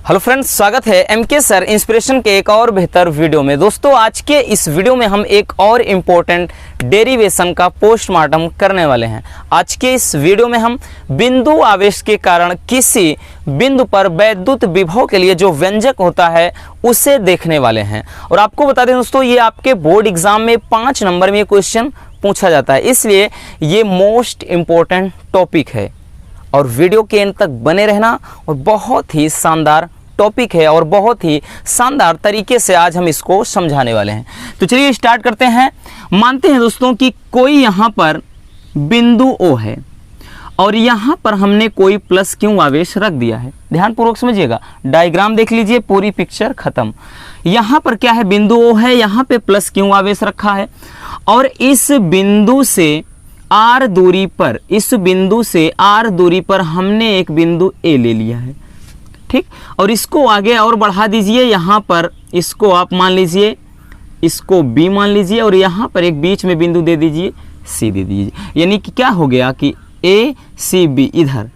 Hello friends, स्वागत है MK sir inspiration के एक और बेहतर वीडियो में। दोस्तों, आज के इस वीडियो में हम एक और इम्पोर्टेंट डेरिवेशन का पोस्टमार्टम करने वाले हैं। आज के इस वीडियो में हम बिंदु आवेश के कारण किसी बिंदु पर वैद्युत विभव के लिए जो व्यंजक होता है उसे देखने वाले हैं। और आपको बता दें दोस्तों, ये आपके बोर्ड एग्जाम में 5 नंबर में क्वेश्चन पूछा जाता है, इसलिए ये मोस्ट इम्पोर्टेंट टॉपिक है और वीडियो के एंड तक बने रहना। और बहुत ही शानदार टॉपिक है और बहुत ही शानदार तरीके से आज हम इसको समझाने वाले हैं। तो चलिए स्टार्ट करते हैं। मानते हैं दोस्तों कि कोई यहाँ पर बिंदु O है और यहाँ पर हमने कोई प्लस क्यू आवेश रख दिया है। ध्यानपूर्वक समझिएगा, डायग्राम देख लीजिए, पूरी पिक्चर खत्म। यहाँ पर क्या है, बिंदु O है, यहाँ पे प्लस क्यू आवेश रखा है और इस बिंदु से R दूरी पर, इस बिंदु से R दूरी पर हमने एक बिंदु A ले लिया है, ठीक। और इसको आगे और बढ़ा दीजिए, यहाँ पर इसको आप मान लीजिए, इसको B मान लीजिए और यहाँ पर एक बीच में बिंदु दे दीजिए, C दे दीजिए। यानी कि क्या हो गया कि A C B इधर।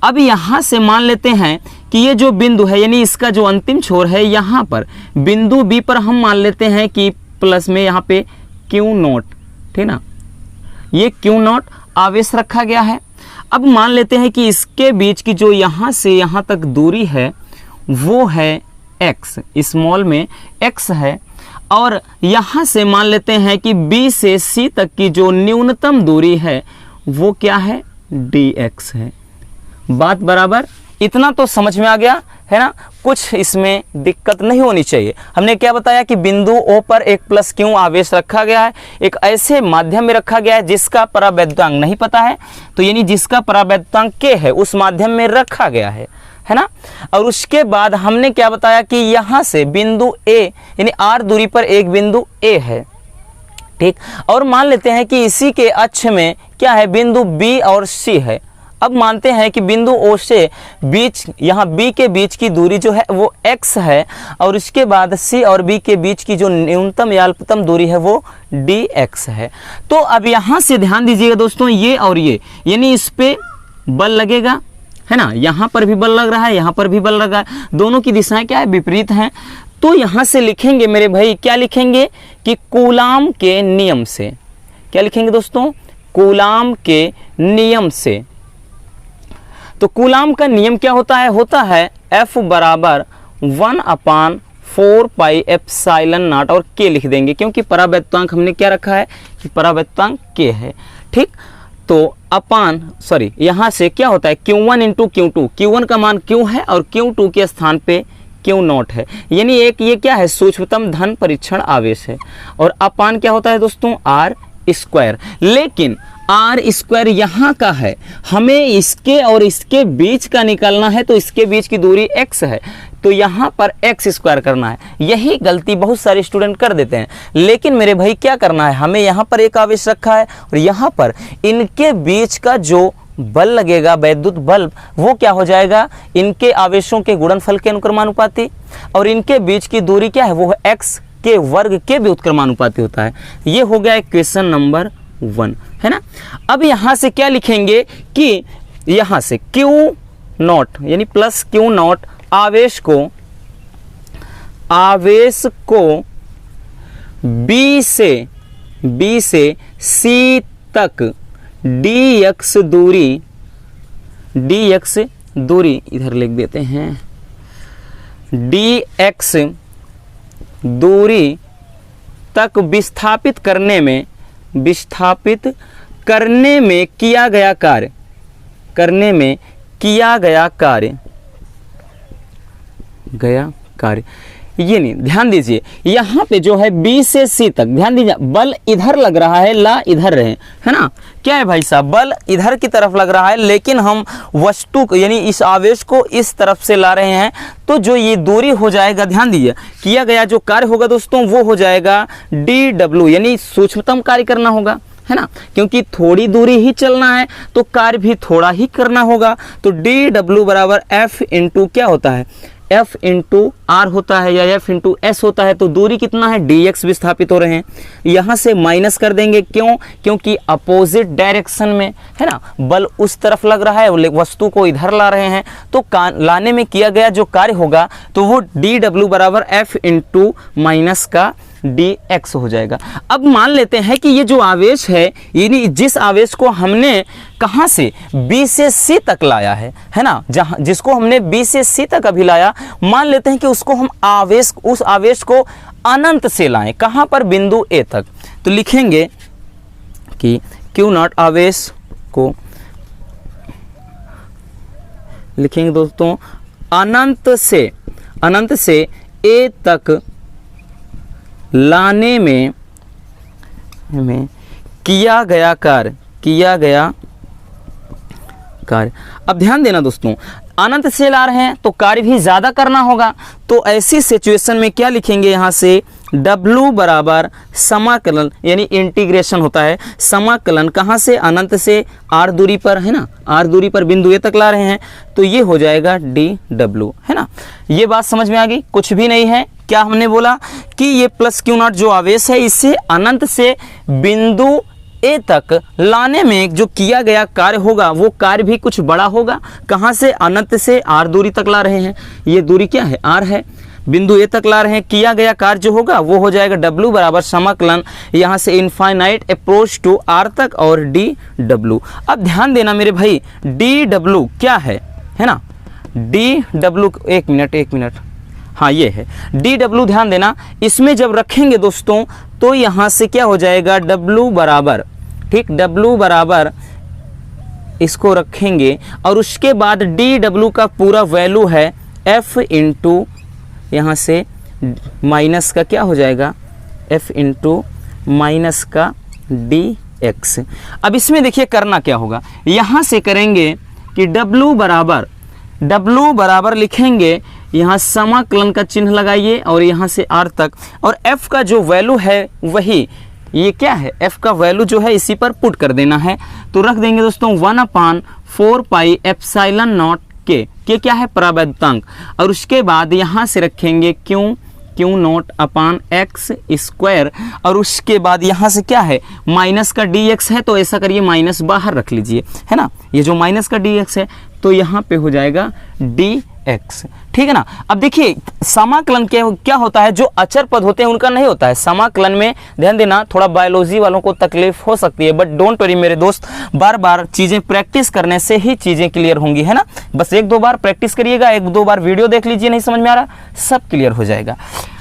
अब यहाँ से मान लेते हैं कि ये जो बिंदु है, यानी इसका जो अंतिम छोर है, यहाँ पर बिंदु B पर हम मान लेते हैं कि प्लस में यहाँ पे Q0, ठीक ना, ये Q0 आवेश रखा गया है। अब मान लेते हैं कि इसके बीच की जो यहाँ से यहाँ तक दूरी है वो है x, स्मॉल में x है। और यहाँ से मान लेते हैं कि B से C तक की जो न्यूनतम दूरी है वो क्या है, dx है। बात बराबर, इतना तो समझ में आ गया है ना, कुछ इसमें दिक्कत नहीं होनी चाहिए। हमने क्या बताया कि बिंदु O पर एक प्लस क्यू आवेश रखा गया है, एक ऐसे माध्यम में रखा गया है जिसका परावैद्युतांक नहीं पता है, तो यानी जिसका परावैद्युतांक K है उस माध्यम में रखा गया है ना। और उसके बाद हमने क्या बताया कि यहाँ से बिंदु A यानी R दूरी पर एक बिंदु A है, ठीक। और मान लेते हैं कि इसी के अक्ष में क्या है, बिंदु B और C है। अब मानते हैं कि बिंदु O से बीच, यहाँ B के बीच की दूरी जो है वो x है और उसके बाद C और B के बीच की जो न्यूनतम या अल्पतम दूरी है वो dx है। तो अब यहाँ से ध्यान दीजिएगा दोस्तों, ये और ये, यानी इस पे बल लगेगा, है ना, यहाँ पर भी बल लग रहा है, यहाँ पर भी बल लगा है, दोनों की दिशाएं क्या है, विपरीत हैं। तो यहाँ से लिखेंगे मेरे भाई, क्या लिखेंगे कि कूलाम के नियम से, क्या लिखेंगे दोस्तों, कूलाम के नियम से। तो कूलाम का नियम क्या होता है F बराबर 1/4 पाई एप्सिलॉन नॉट और K लिख देंगे, क्योंकि परावैद्युतांक हमने क्या रखा है कि परावैद्युतांक K है, ठीक। तो यहाँ से क्या होता है, Q1 इंटू Q2, Q1 का मान Q है और Q2 के स्थान पे Q0 है, यानी एक ये क्या है, सूक्ष्मतम धन परीक्षण आवेश है। और अपान क्या होता है दोस्तों, R स्क्वायर। लेकिन R स्क्वायर यहाँ का है, हमें इसके और इसके बीच का निकालना है, तो इसके बीच की दूरी x है, तो यहाँ पर x स्क्वायर करना है। यही गलती बहुत सारे स्टूडेंट कर देते हैं। लेकिन मेरे भाई क्या करना है, हमें यहाँ पर एक आवेश रखा है और यहाँ पर इनके बीच का जो बल लगेगा, वैद्युत बल, वो क्या हो जाएगा, इनके आवेशों के गुणनफल के अनुक्रमानुपाती, और इनके बीच की दूरी क्या है, वो है x के वर्ग के भी उत्क्रमानुपाती होता है। ये हो गया क्वेश्चन नंबर 1, है ना। अब यहाँ से क्या लिखेंगे कि यहाँ से Q0 यानी प्लस Q0 आवेश को B से C तक dx दूरी इधर लिख देते हैं, dx दूरी तक विस्थापित करने में किया गया कार्य, ये नहीं, ध्यान दीजिए, यहाँ पे जो है B से C तक, ध्यान दीजिए, बल इधर लग रहा है, ला इधर रहे, है ना। क्या है भाई साहब, बल इधर की तरफ लग रहा है, लेकिन हम वस्तु यानी इस आवेश को इस तरफ से ला रहे हैं, तो जो ये दूरी हो जाएगा, ध्यान दीजिए, किया गया जो कार्य होगा दोस्तों वो हो जाएगा dw, यानी सूक्ष्मतम कार्य करना होगा, है ना, क्योंकि थोड़ी दूरी ही चलना है तो कार्य भी थोड़ा ही करना होगा। तो dw बराबर F इंटू क्या होता है, F इंटू आर होता है या F इंटू एस होता है, तो दूरी कितना है dx विस्थापित हो रहे हैं। यहाँ से माइनस कर देंगे, क्यों? क्योंकि अपोजिट डायरेक्शन में है ना, बल उस तरफ लग रहा है, वस्तु को इधर ला रहे हैं, तो लाने में किया गया जो कार्य होगा तो वो dw बराबर F इंटू माइनस का dx हो जाएगा। अब मान लेते हैं कि ये जो आवेश है, यानी जिस आवेश को हमने कहाँ से B से C तक लाया है ना, जहाँ जिसको हमने B से C तक अभी लाया, मान लेते हैं कि उसको हम उस आवेश को अनंत से लाएं, कहाँ पर? बिंदु A तक। तो लिखेंगे कि Q0 आवेश को लिखेंगे दोस्तों अनंत से A तक लाने में किया गया कार्य। अब ध्यान देना दोस्तों, अनंत से ला रहे हैं तो कार्य भी ज़्यादा करना होगा, तो ऐसी सिचुएशन में क्या लिखेंगे? यहाँ से W बराबर समाकलन, यानी इंटीग्रेशन होता है, समाकलन कहाँ से? अनंत से R दूरी पर, है ना, R दूरी पर बिंदु A तक ला रहे हैं, तो ये हो जाएगा dW, है ना। ये बात समझ में आ गई? कुछ भी नहीं है। क्या हमने बोला कि ये प्लस Q0 जो आवेश है, इससे अनंत से बिंदु A तक लाने में जो किया गया कार्य होगा वो कार्य भी कुछ बड़ा होगा। कहाँ से? अनंत से R दूरी तक ला रहे हैं, ये दूरी क्या है? R है, बिंदु A तक ला रहे हैं, किया गया कार्य जो होगा वो हो जाएगा W बराबर समाकलन यहाँ से इनफाइनाइट अप्रोच टू R तक और dW। अब ध्यान देना मेरे भाई, dW क्या है ना, dW एक मिनट, हाँ ये है dW, ध्यान देना। इसमें जब रखेंगे दोस्तों तो यहाँ से क्या हो जाएगा? W बराबर, ठीक, W बराबर इसको रखेंगे और उसके बाद dW का पूरा वैल्यू है F इंटू यहाँ से माइनस का क्या हो जाएगा? F इंटू माइनस का dx। अब इसमें देखिए करना क्या होगा, यहाँ से करेंगे कि W बराबर लिखेंगे, यहाँ समाकलन का चिन्ह लगाइए और यहाँ से R तक, और F का जो वैल्यू है वही ये क्या है, F का वैल्यू जो है इसी पर पुट कर देना है। तो रख देंगे दोस्तों 1/4 पाई एप्सिलॉन नॉट के क्या है? परावैद्युतांक, और उसके बाद यहाँ से रखेंगे Q0 अपान x स्क्वायर, और उसके बाद यहाँ से क्या है? माइनस का dx है, तो ऐसा करिए माइनस बाहर रख लीजिए, है ना, ये जो माइनस का dx है तो यहाँ पे हो जाएगा dx, ठीक है ना। अब देखिए समाकलन क्या होता है, जो अचर पद होते हैं उनका नहीं होता है समाकलन में। ध्यान देना, थोड़ा बायोलॉजी वालों को तकलीफ हो सकती है, बट डोंट वरी मेरे दोस्त, बार बार चीज़ें प्रैक्टिस करने से ही चीज़ें क्लियर होंगी, है ना। बस 1-2 बार प्रैक्टिस करिएगा, 1-2 बार वीडियो देख लीजिए, नहीं समझ में आ रहा सब क्लियर हो जाएगा।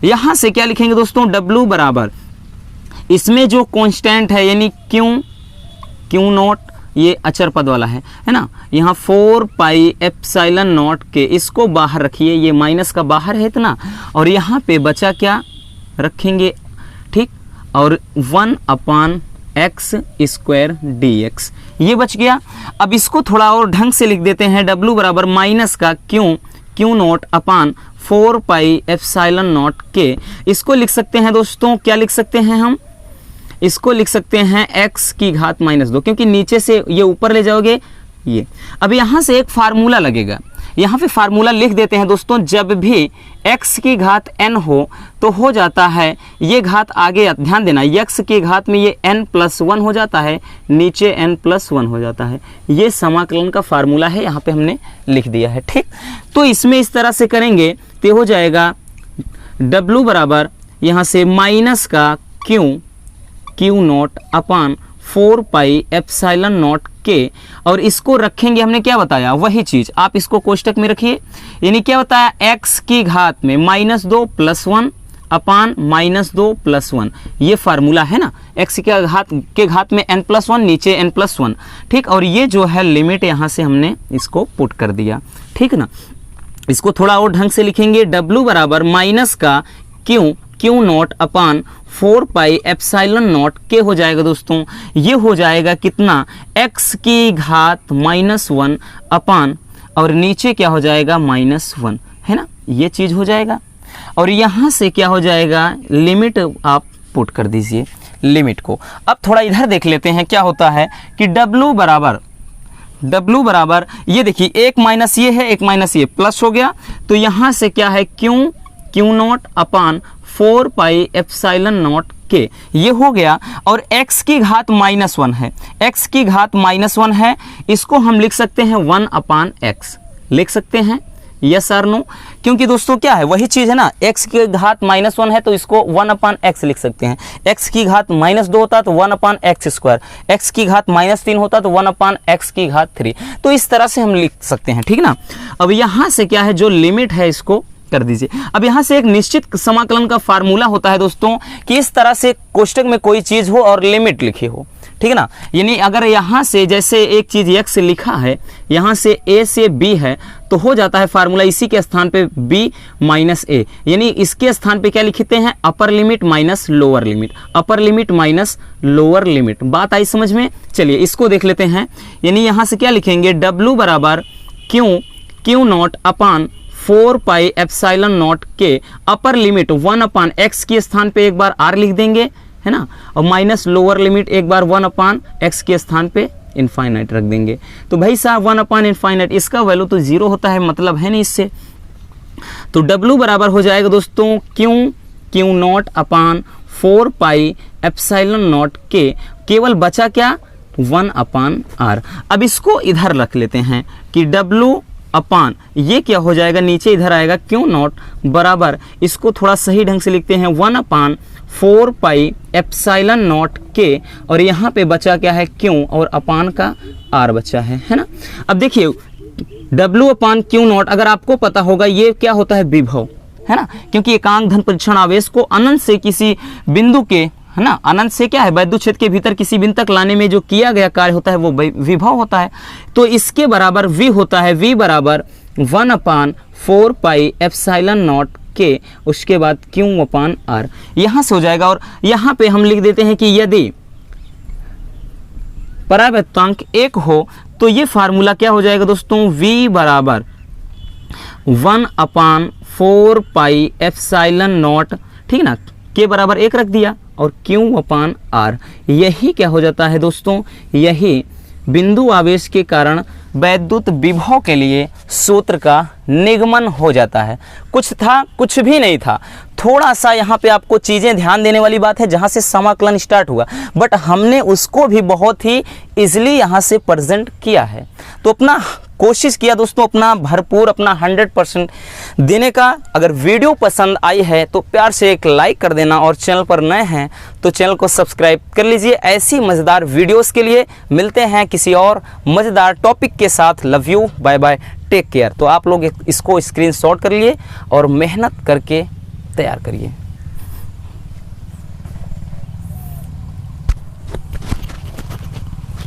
यहाँ से क्या लिखेंगे दोस्तों? W बराबर इसमें जो कॉन्स्टेंट है यानी Q0, ये अचर पद वाला है ना, यहाँ 4 पाई एप्सिलॉन नॉट के, इसको बाहर रखिए, ये माइनस का बाहर है इतना, और यहाँ पे बचा क्या रखेंगे, ठीक, और 1/x स्क्वायर dx, ये बच गया। अब इसको थोड़ा और ढंग से लिख देते हैं, W बराबर माइनस का Q0 upon 4 pi epsilon not के, इसको लिख सकते हैं दोस्तों, क्या लिख सकते हैं हम? इसको लिख सकते हैं x की घात -2, क्योंकि नीचे से ये ऊपर ले जाओगे ये। अब यहाँ से एक फार्मूला लगेगा, यहाँ पे फार्मूला लिख देते हैं दोस्तों, जब भी x की घात n हो तो हो जाता है ये घात आगे, ध्यान देना, x की घात में ये n+1 हो जाता है, नीचे n+1 हो जाता है। ये समाकलन का फार्मूला है, यहाँ पे हमने लिख दिया है, ठीक। तो इसमें इस तरह से करेंगे तो हो जाएगा W बराबर यहाँ से माइनस का Q0 upon 4 pi epsilon not के, और इसको रखेंगे, हमने क्या बताया वही चीज़, आप इसको कोष्टक में रखिए, यानी क्या बताया, x की घात में -2 + 1 अपान -2 + 1, ये फार्मूला है ना, x के घात में n+1, नीचे n+1, ठीक, और ये जो है लिमिट यहाँ से हमने इसको पुट कर दिया, ठीक ना। इसको थोड़ा और ढंग से लिखेंगे, W बराबर माइनस का Q0 upon 4 pi epsilon not के हो जाएगा दोस्तों, ये हो जाएगा कितना, x की घात -1 अपान, और नीचे क्या हो जाएगा -1, है ना, ये चीज़ हो जाएगा। और यहाँ से क्या हो जाएगा, लिमिट आप पुट कर दीजिए लिमिट को। अब थोड़ा इधर देख लेते हैं क्या होता है कि W बराबर W बराबर, ये देखिए एक माइनस ये है, एक माइनस ये, प्लस हो गया, तो यहाँ से क्या है Q not upon 4 pi epsilon not के, ये हो गया। और x की घात -1 है, x की घात -1 है, इसको हम लिख सकते हैं 1 अपान x, लिख सकते हैं, यस और नो। क्योंकि दोस्तों क्या है, वही चीज़ है ना, x की घात -1 है तो इसको 1 अपान x लिख सकते हैं, x की घात -2 होता तो 1 अपान एक्स स्क्वायर, x की घात -3 होता तो 1 अपान x की घात 3। तो इस तरह से हम लिख सकते हैं, ठीक ना। अब यहाँ से क्या है, जो लिमिट है इसको कर दीजिए। अब यहाँ से एक निश्चित समाकलन का फार्मूला होता है दोस्तों कि इस तरह से कोष्टक में कोई चीज़ हो और लिमिट लिखी हो, ठीक है ना। यानी अगर यहाँ से जैसे एक चीज़ x से लिखा है, यहाँ से a से b है, तो हो जाता है फार्मूला इसी के स्थान पे b माइनस a, यानी इसके स्थान पे क्या लिखते हैं, upper limit minus lower limit, upper limit minus lower limit. बात आई समझ में। चलिए इसको देख लेते हैं। यानी यहाँ से क्या लिखेंगे, w बराबर Q not upon 4 pi epsilon not के, अपर लिमिट 1 अपान एक्स के स्थान पे एक बार r लिख देंगे, है ना, और माइनस लोअर लिमिट एक बार 1 अपान एक्स के स्थान पे इनफाइनाइट रख देंगे। तो भाई साहब 1 अपान इनफाइनाइट, इसका वैल्यू तो 0 होता है, मतलब है नहीं इससे। तो W बराबर हो जाएगा दोस्तों Q not upon 4 pi epsilon not के, केवल बचा क्या, 1 अपान r। अब इसको इधर रख लेते हैं कि W अपान ये क्या हो जाएगा, नीचे इधर आएगा क्यू नॉट बराबर, इसको थोड़ा सही ढंग से लिखते हैं 1 अपान 4 पाई एप्सिलॉन नॉट के, और यहाँ पे बचा क्या है, क्यू और अपान का r बचा है ना। अब देखिए W अपान क्यू नॉट, अगर आपको पता होगा ये क्या होता है, विभव, है ना, क्योंकि एकांक धन परीक्षण आवेश को अनंत से किसी बिंदु के, है ना, अनंत से क्या है, वैद्युत क्षेत्र के भीतर किसी बिंदु तक लाने में जो किया गया कार्य होता है वो विभव होता है। तो इसके बराबर v होता है, v बराबर 1 अपान 4 पाई एप्सिलॉन नॉट के, उसके बाद q अपान r, यहाँ से हो जाएगा। और यहाँ पे हम लिख देते हैं कि यदि परावृत्तांक 1 हो तो ये फार्मूला क्या हो जाएगा दोस्तों, v बराबर 1 अपान 4 पाई एप्सिलॉन नॉट, ठीक ना, के बराबर 1 रख दिया, और Q अपान R, यही क्या हो जाता है दोस्तों, यही बिंदु आवेश के कारण वैद्युत विभव के लिए सूत्र का निगमन हो जाता है। कुछ था, कुछ भी नहीं था, थोड़ा सा यहाँ पे आपको चीज़ें ध्यान देने वाली बात है, जहाँ से समाकलन स्टार्ट हुआ, बट हमने उसको भी बहुत ही इजीली यहाँ से प्रेजेंट किया है। तो अपना कोशिश किया दोस्तों, अपना भरपूर, अपना 100% देने का। अगर वीडियो पसंद आई है तो प्यार से एक लाइक कर देना, और चैनल पर नए हैं तो चैनल को सब्सक्राइब कर लीजिए। ऐसी मज़ेदार वीडियोस के लिए मिलते हैं किसी और मज़ेदार टॉपिक के साथ। Love you, bye bye, take care. तो आप लोग इसको स्क्रीनशॉट कर लिए और मेहनत करके तैयार करिए।